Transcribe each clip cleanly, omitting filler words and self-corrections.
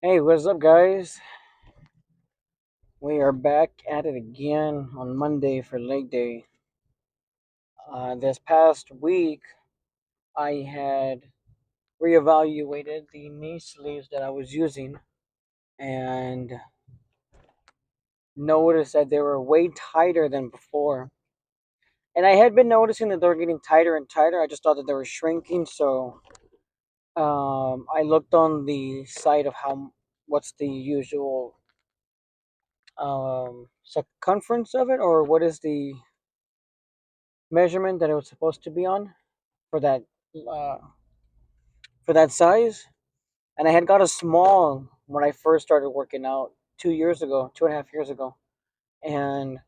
Hey, what's up, guys? We are back at it again on Monday for leg day. This past week, I had reevaluated the knee sleeves that I was using and noticed that they were way tighter than before. And I had been noticing that they were getting tighter and tighter. I just thought that they were shrinking, so I looked on the site of what's the usual circumference of it, or what is the measurement that it was supposed to be on for uh, that size. And I had got a small when I first started working out 2 years ago, 2.5 years ago, and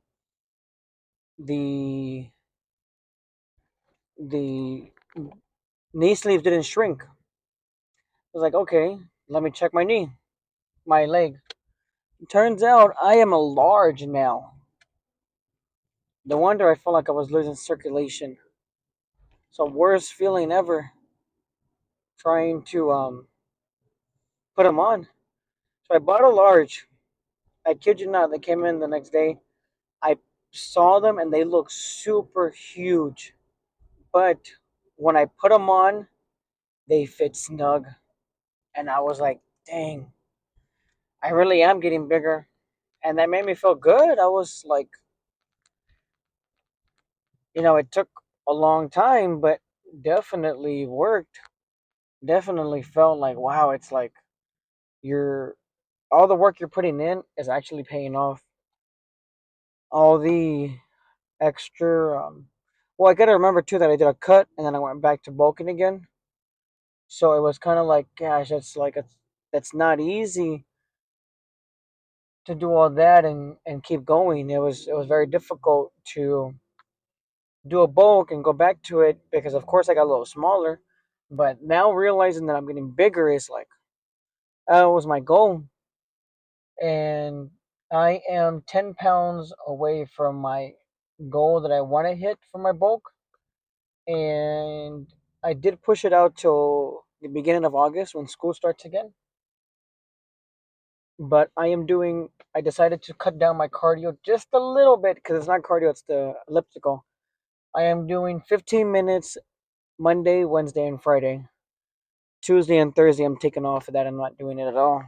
the the knee sleeve didn't shrink. I was like, okay, let me check my leg. Turns out I am a large now. No wonder I felt like I was losing circulation. So worst feeling ever trying to put them on. So I bought a large. I kid you not, they came in the next day. I saw them and they look super huge. But when I put them on, they fit snug. And I was like, dang, I really am getting bigger. And that made me feel good. I was like, it took a long time, but definitely worked. Definitely felt like, wow, it's like you're all the work you're putting in is actually paying off. All the extra, well, I gotta remember too that I did a cut and then I went back to bulking again. So it was kind of like, gosh, that's not easy to do all that and keep going. It was very difficult to do a bulk and go back to it because of course I got a little smaller. But now realizing that I'm getting bigger is like that was my goal, and I am 10 pounds away from my goal that I want to hit for my bulk, and I did push it out till the beginning of August when school starts again. But I decided to cut down my cardio just a little bit because it's not cardio, it's the elliptical. I am doing 15 minutes Monday, Wednesday, and Friday. Tuesday and Thursday, I'm taking off of that. I'm not doing it at all.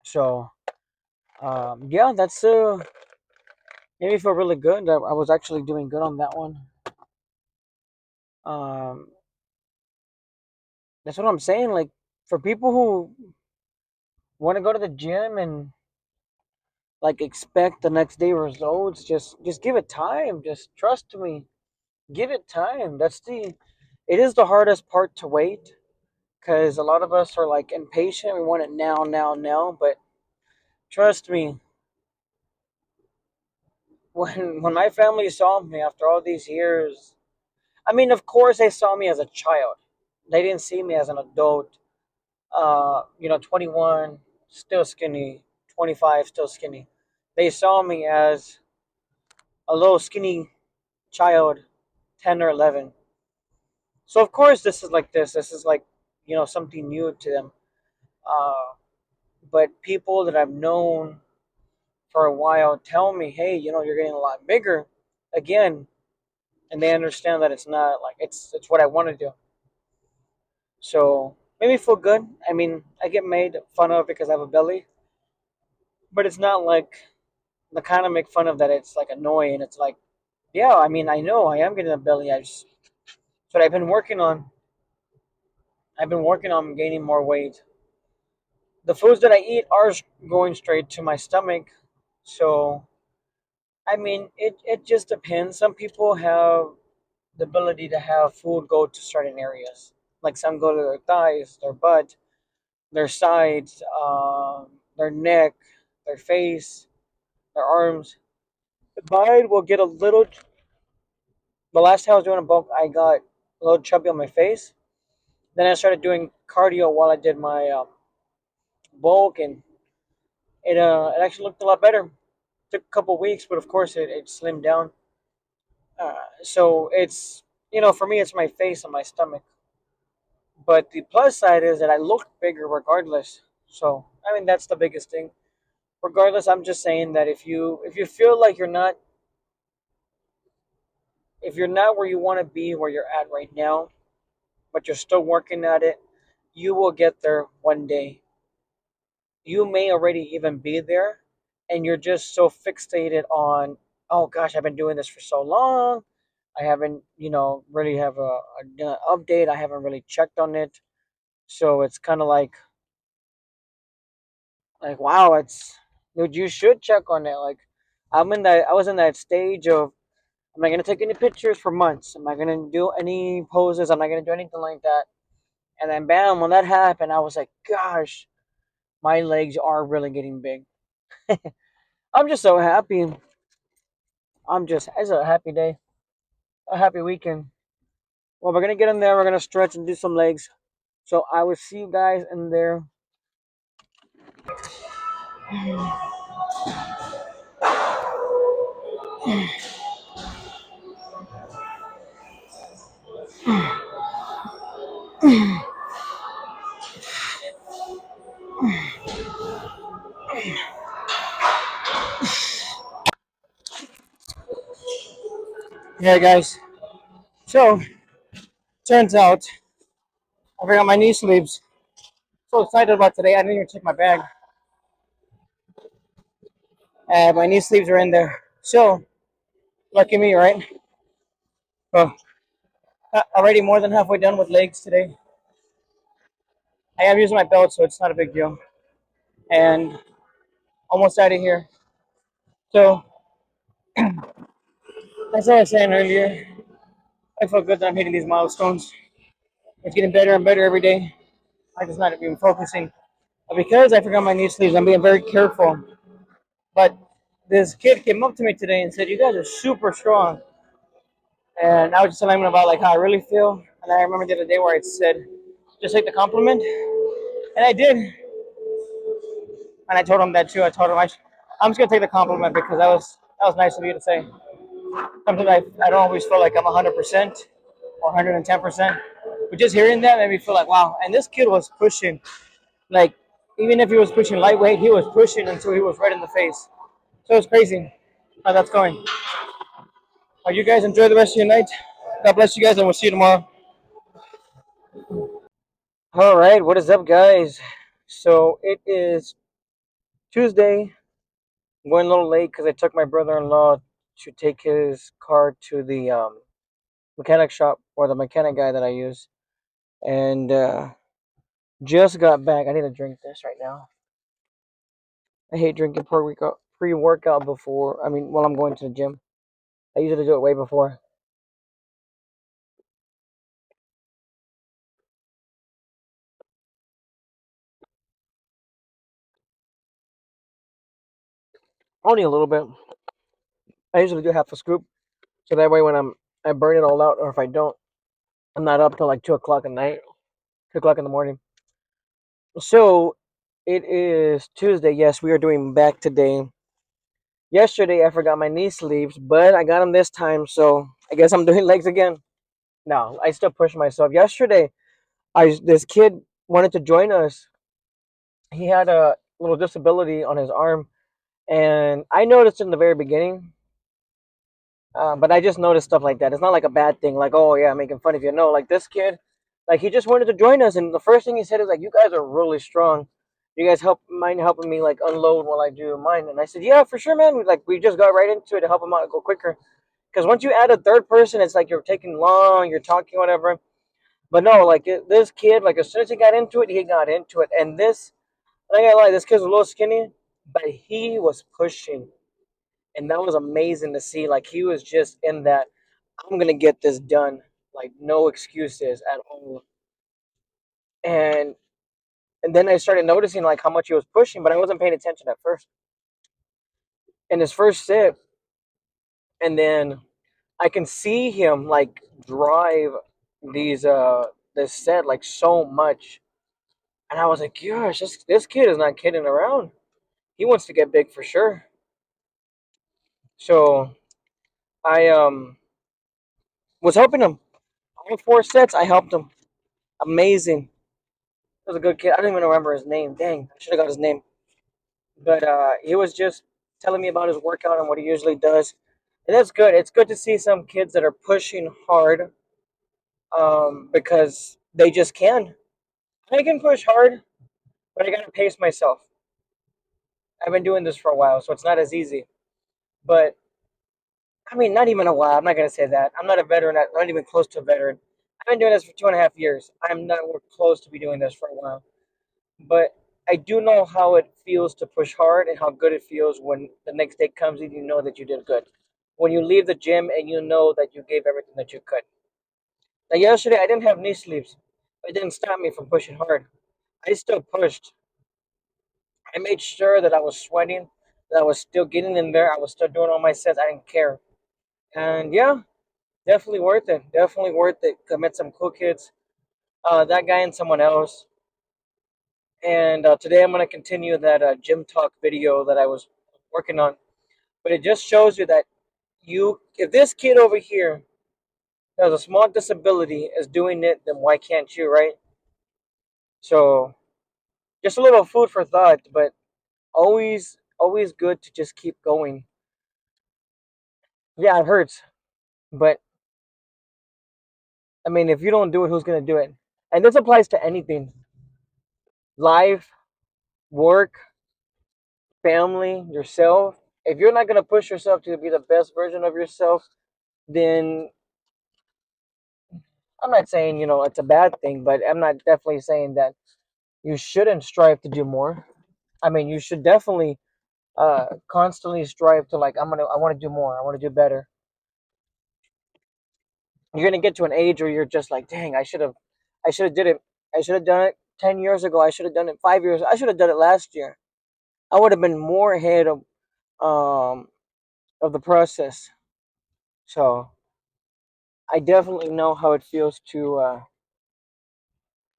So, yeah, that's made me feel really good. I was actually doing good on that one. Um, that's what I'm saying. Like, for people who want to go to the gym and like expect the next day results, just give it time. Just trust me. Give it time. It is the hardest part to wait because a lot of us are like impatient. We want it now, now, now. But trust me, when my family saw me after all these years, I mean, of course they saw me as a child. They didn't see me as an adult. 21, still skinny. 25, still skinny. They saw me as a little skinny child, 10 or 11. So of course this is like this. This is like something new to them. Uh, but people that I've known for a while tell me, hey, you're getting a lot bigger again, and they understand that it's not like it's what I want to do. So made me feel good. I mean, I get made fun of because I have a belly, but it's not like the kind of make fun of that. It's like annoying. It's like, yeah, I mean, I know I am getting a belly. It's what I've been working on. I've been working on gaining more weight. The foods that I eat are going straight to my stomach, so I mean, it just depends. Some people have the ability to have food go to certain areas. Like some go to their thighs, their butt, their sides, their neck, their face, their arms. Mine will get a little. The last time I was doing a bulk, I got a little chubby on my face. Then I started doing cardio while I did my bulk, and it actually looked a lot better. Took a couple weeks, but of course it slimmed down. So it's for me it's my face and my stomach. But the plus side is that I look bigger regardless. So I mean that's the biggest thing. Regardless, I'm just saying that if you feel like you're not where you want to be, where you're at right now, but you're still working at it, you will get there one day. You may already even be there, and you're just so fixated on, oh gosh, I've been doing this for so long. I haven't, really have a update. I haven't really checked on it. So it's kind of like wow, dude, you should check on it. Like I was in that stage of, am I gonna take any pictures for months? Am I gonna do any poses? I'm not gonna do anything like that. And then bam, when that happened, I was like, gosh, my legs are really getting big. I'm just so happy. It's a happy day, a happy weekend. Well, we're gonna get in there. We're gonna stretch and do some legs. So I will see you guys in there. Yeah, guys. So turns out I forgot my knee sleeves. So excited about today. I didn't even check my bag. My knee sleeves are in there. So lucky me, right? Well, already more than halfway done with legs today. I am using my belt, so it's not a big deal. And almost out of here. So, as I was saying earlier, I feel good that I'm hitting these milestones. It's getting better and better every day. I just not even focusing. But because I forgot my knee sleeves, I'm being very careful. But this kid came up to me today and said, "You guys are super strong." And I was just telling him about like how I really feel. And I remember the other day where I said, "Just take the compliment," and I did. And I told him that too. I told him I'm just gonna take the compliment because that was nice of you to say. Sometimes I don't always feel like I'm 100% or 110%. But just hearing that made me feel like, wow. And this kid was pushing, like, even if he was pushing lightweight, he was pushing until he was red in the face. So it's crazy how that's going. You guys enjoy the rest of your night. God bless you guys, and we'll see you tomorrow. All right, what is up, guys? So it is Tuesday. I'm going a little late because I took my brother-in-law to take his car to the mechanic shop, or the mechanic guy that I use, and just got back. I need to drink this right now. I hate drinking pre-workout before. I mean, while I'm going to the gym. I usually do it way before. Only a little bit. I usually do half a scoop, so that way when I burn it all out, or if I don't, I'm not up till like 2 o'clock at night, 2 o'clock in the morning. So it is Tuesday. Yes, we are doing back today. Yesterday I forgot my knee sleeves, but I got them this time, so I guess I'm doing legs again. No, I still push myself. Yesterday, I this kid wanted to join us. He had a little disability on his arm, and I noticed in the very beginning. But I just noticed stuff like that. It's not like a bad thing, like, oh yeah, making fun of you. No, like this kid, like he just wanted to join us, and the first thing he said is like, "You guys are really strong. You guys mind helping me like unload while I do mine?" And I said, "Yeah, for sure, man." We just got right into it to help him out and go quicker. Because once you add a third person, it's like you're taking long, you're talking whatever. But no, like this kid, like as soon as he got into it, he got into it. And I gotta lie, this kid's a little skinny, but he was pushing, and that was amazing to see. Like he was just in that, I'm gonna get this done. Like no excuses at all. And and then I started noticing like how much he was pushing, but I wasn't paying attention at first. In his first sip, and then I can see him like drive these this set like so much. And I was like, gosh, this kid is not kidding around. He wants to get big for sure. So I was helping him. All 4 sets I helped him. Amazing. was a good kid. I don't even remember his name. Dang, I should have got his name. But he was just telling me about his workout and what he usually does. And that's good. It's good to see some kids that are pushing hard because they just can. I can push hard, but I gotta pace myself. I've been doing this for a while, so it's not as easy. But I mean, not even a while. I'm not gonna say that. I'm not a veteran. I'm not even close to a veteran. I've been doing this for 2.5 years. I'm not close to be doing this for a while. But I do know how it feels to push hard and how good it feels when the next day comes and you know that you did good. When you leave the gym and you know that you gave everything that you could. Like yesterday, I didn't have knee sleeves. But it didn't stop me from pushing hard. I still pushed. I made sure that I was sweating, that I was still getting in there. I was still doing all my sets. I didn't care. And yeah, definitely worth it. Definitely worth it. I met some cool kids. That guy and someone else. And today I'm going to continue that gym talk video that I was working on. But it just shows you that if this kid over here has a small disability is doing it, then why can't you, right? So just a little food for thought, but always good to just keep going. Yeah, it hurts, but I mean, if you don't do it, who's gonna do it? And this applies to anything: life, work, family, yourself. If you're not gonna push yourself to be the best version of yourself, then I'm not saying it's a bad thing, but I'm not definitely saying that you shouldn't strive to do more. I mean, you should definitely constantly strive to like I want to do more. I want to do better. You're gonna get to an age where you're just like, dang, I should have did it. I should have done it 10 years ago. I should have done it 5 years. I should have done it last year. I would have been more ahead um of the process. So I definitely know how it feels to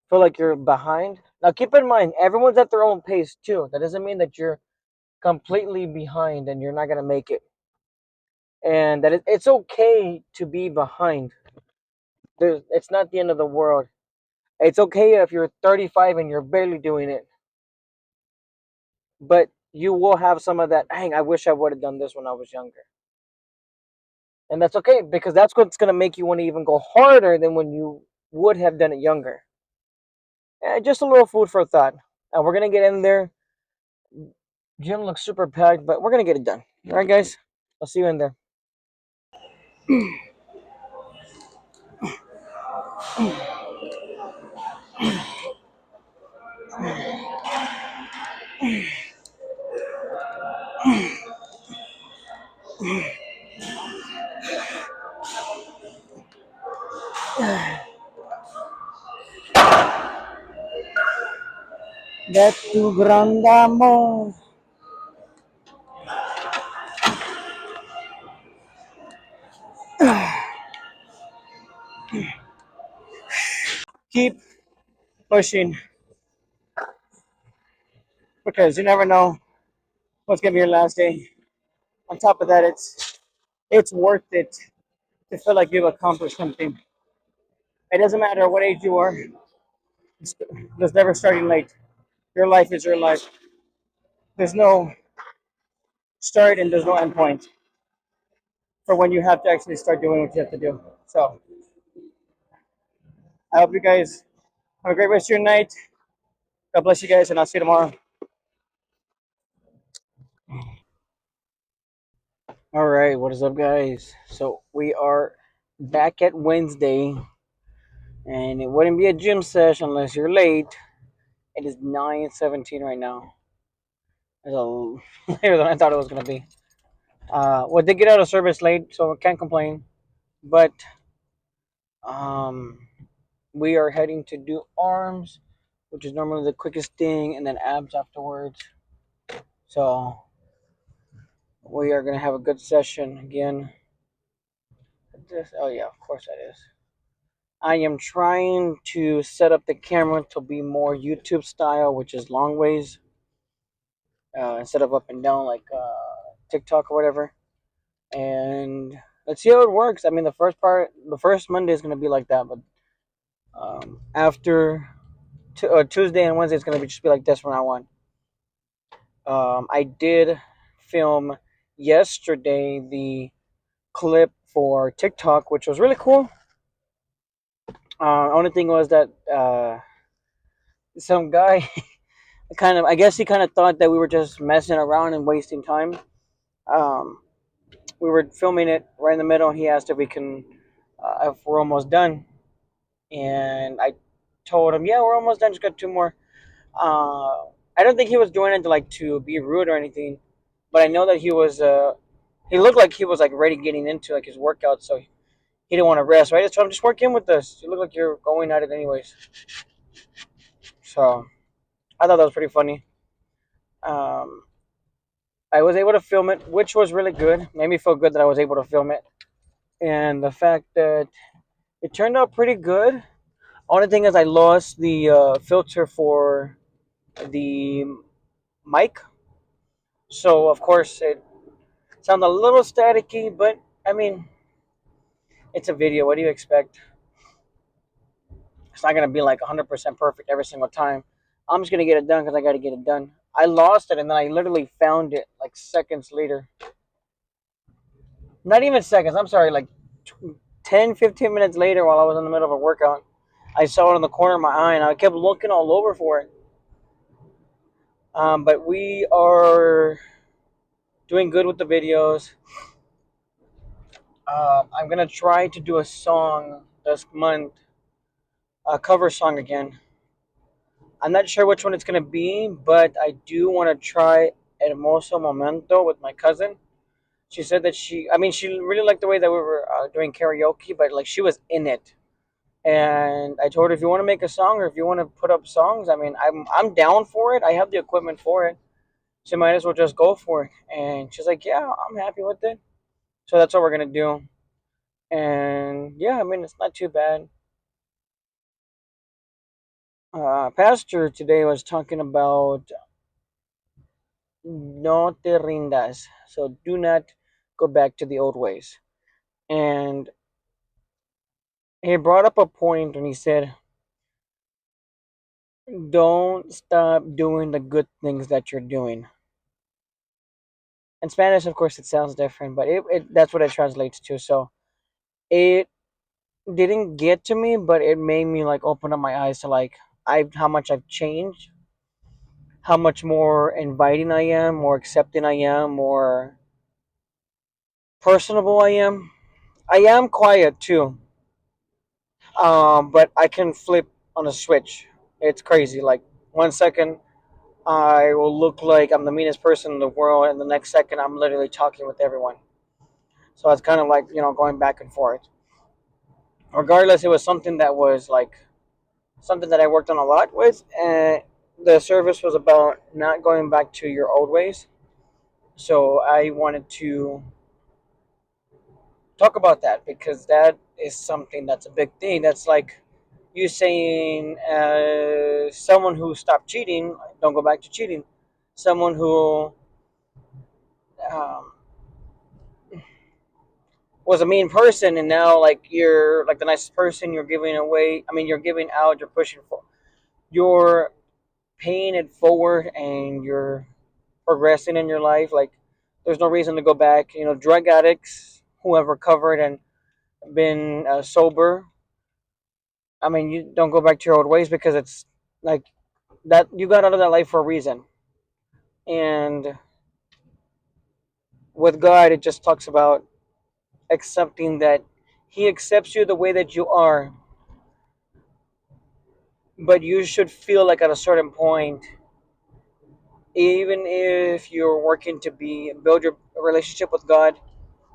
feel like you're behind. Now keep in mind, everyone's at their own pace too. That doesn't mean that you're completely behind and you're not gonna make it. And that it's okay to be behind. It's not the end of the world. It's okay if you're 35 and you're barely doing it, but you will have some of that. Dang, I wish I would have done this when I was younger, and that's okay because that's what's gonna make you want to even go harder than when you would have done it younger. Just a little food for thought. And we're gonna get in there. Gym looks super packed, but we're gonna get it done. All right, guys. I'll see you in there. That tu grande amor. Keep pushing because you never know what's gonna be your last day. On top of that, it's worth it to feel like you've accomplished something. It doesn't matter what age you are. There's never starting late. Your life is your life. There's no start and there's no end point for when you have to actually start doing what you have to do. So I hope you guys have a great rest of your night. God bless you guys, and I'll see you tomorrow. All right, what is up, guys? So we are back at Wednesday, and it wouldn't be a gym session unless you're late. It is 9:17 right now. It's a later than I thought it was gonna be. Well, did get out of service late, so I can't complain. But um, we are heading to do arms, which is normally the quickest thing, and then abs afterwards. So we are gonna have a good session again. Oh yeah, of course that is. I am trying to set up the camera to be more YouTube style, which is long ways instead of up and down like TikTok or whatever. And let's see how it works. I mean, the first Monday is gonna be like that, but after Tuesday and Wednesday is gonna be just be like this from now on. I did film yesterday the clip for TikTok, which was really cool. Only thing was that some guy kind of, I guess he kind of thought that we were just messing around and wasting time. Um, we were filming it right in the middle, and he asked if we can, if we're almost done, and I told him, yeah, we're almost done, just got two more. I don't think he was doing it to like to be rude or anything, but I know that he was. He looked like he was like ready getting into like his workout, so he didn't want to rest. So I just told him, just work in with us. You look like you're going at it anyways. So I thought that was pretty funny. Um, I was able to film it, which was really good. Made me feel good that I was able to film it, and the fact that it turned out pretty good. Only thing is, I lost the filter for the mic, so of course it sounded a little staticky. But I mean, it's a video. What do you expect? It's not gonna be like 100% perfect every single time. I'm just gonna get it done because I got to get it done. I lost it and then I literally found it like seconds later. Not even seconds. I'm sorry, like 10, 15 minutes later while I was in the middle of a workout. I saw it in the corner of my eye and I kept looking all over for it. But we are doing good with the videos. I'm gonna try to do a song this month, a cover song again. I'm not sure which one it's gonna be, but I do want to try Hermoso Momento with my cousin. She said that I mean, she really liked the way that we were doing karaoke, but like she was in it. And I told her, if you want to make a song or if you want to put up songs, I mean, I'm down for it. I have the equipment for it. So might as well just go for it. And she's like, yeah, I'm happy with it. So that's what we're gonna do. And yeah, I mean, it's not too bad. Pastor today was talking about no te rindas. So do not go back to the old ways. And he brought up a point and he said, don't stop doing the good things that you're doing. In Spanish, of course, it sounds different, but that's what it translates to. So it didn't get to me, but it made me like open up my eyes to like how much I've changed, how much more inviting I am, more accepting I am, more personable I am. I am quiet too, but I can flip on a switch. It's crazy. Like 1 second, I will look like I'm the meanest person in the world, and the next second, I'm literally talking with everyone. So it's kind of like going back and forth. Regardless, it was something that was like something that I worked on a lot with, and the service was about not going back to your old ways. So I wanted to talk about that because that is something that's a big thing. That's like you saying someone who stopped cheating, don't go back to cheating. Someone who um, was a mean person and now like you're like the nicest person, you're giving away, I mean, you're giving out, you're pushing for, you're paying it forward and you're progressing in your life. Like there's no reason to go back. Drug addicts who have recovered and been sober, I mean, you don't go back to your old ways because it's like that you got out of that life for a reason. And with God, it just talks about accepting that He accepts you the way that you are, but you should feel like at a certain point, even if you're working to build your relationship with God,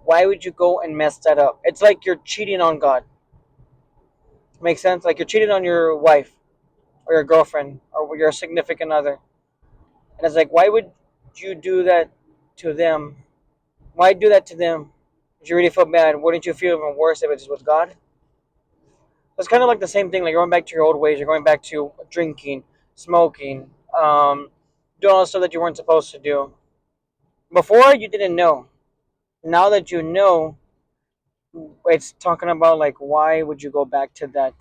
why would you go and mess that up? It's like you're cheating on God. Makes sense? Like you're cheating on your wife or your girlfriend or your significant other. And it's like, why would you do that to them? Why do that to them? If you really feel bad, wouldn't you feel even worse if it's with God? It's kind of like the same thing. Like you're going back to your old ways. You're going back to drinking, smoking, doing all the stuff that you weren't supposed to do. Before you didn't know. Now that you know, it's talking about like why would you go back to that?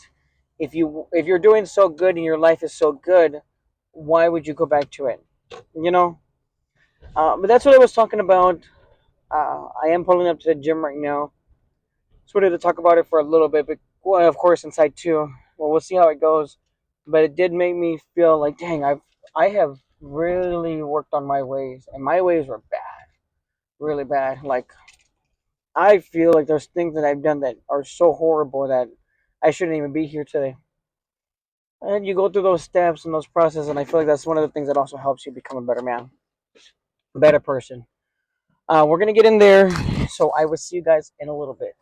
if you're doing so good and your life is so good, why would you go back to it? You know. But that's what I was talking about. I am pulling up to the gym right now. Just wanted to talk about it for a little bit, but well, of course, inside too. Well, we'll see how it goes. But it did make me feel like, dang, I have really worked on my ways, and my ways were bad, really bad. Like I feel like there's things that I've done that are so horrible that I shouldn't even be here today. And you go through those steps and those processes, and I feel like that's one of the things that also helps you become a better man, a better person. We're gonna get in there, so I will see you guys in a little bit.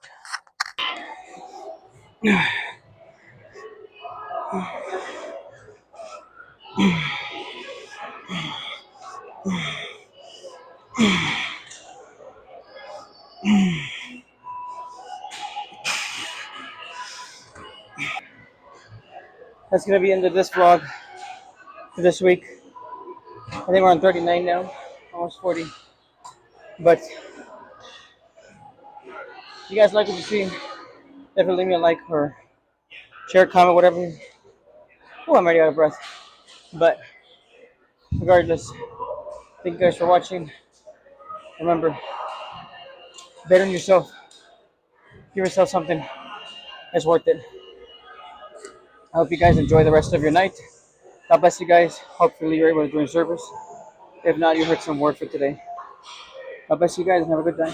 That's gonna be the end of this vlog for this week. I think we're on 39 now, almost 40. But if you guys like what you see, definitely leave me a like or share, comment, whatever. Oh, I'm already out of breath. But regardless, thank you guys for watching. Remember, bet on yourself. Give yourself something that's worth it. I hope you guys enjoy the rest of your night. God bless you guys. Hopefully you're able to join service. If not, you heard some word for today. God bless you guys and have a good night.